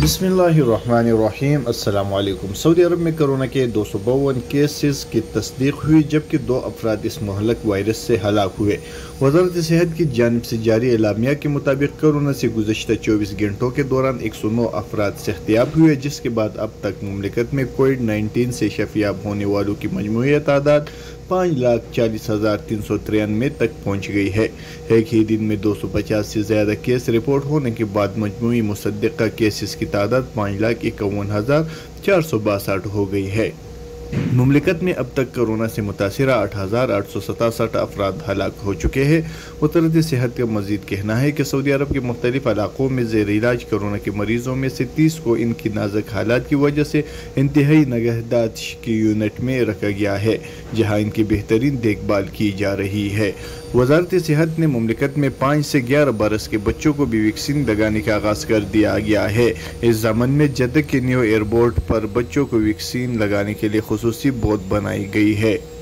बिस्मिल्लाहिर्रहमानिर्रहीम। अस्सलाम वालेकुम। सऊदी अरब में कोरोना के 252 केसेस की तस्दीक हुई, जबकि 2 अफराद इस महलक वायरस से हलाक हुए। वज़ारत सेहत की जानिब से जारी एलामिया के मुताबिक कोरोना से गुज़श्ता 24 घंटों के दौरान 109 अफराद सेहतियाब हुए, जिसके बाद अब तक मुमलिकत में कोविड-19 से शफियाब होने वालों की मजमूई तादाद 5,40,393 तक पहुँच गई है। एक ही दिन में 250 से ज़्यादा केस रिपोर्ट होने के बाद मजमूई मुसद्दक़ा केसेस की तादाद 5,51,462 हो गई है। मुमलिकत में अब तक कोरोना से मुतासिरा 8,867 अफराद हलाक हो चुके हैं। वज़ारत सेहत का मज़ीद कहना है कि सऊदी अरब के मुख्तलिफ इलाकों में ज़ेर इलाज कोरोना के मरीज़ों में से 30 को इनकी नाजुक हालात की वजह से इंतहाई निगहदाश्त की यूनिट में रखा गया है, जहाँ इनकी बेहतरीन देखभाल की जा रही है। वज़ारत सेहत ने मुमलिकत में 5 से 11 बरस के बच्चों को भी वैक्सीन लगाने का आगाज़ कर दिया गया है। इस ज़मन में जद्दा के न्यू एयरपोर्ट पर बच्चों को वैक्सीन लगाने के लिए खुसूसी बोर्ड बनाई गई है।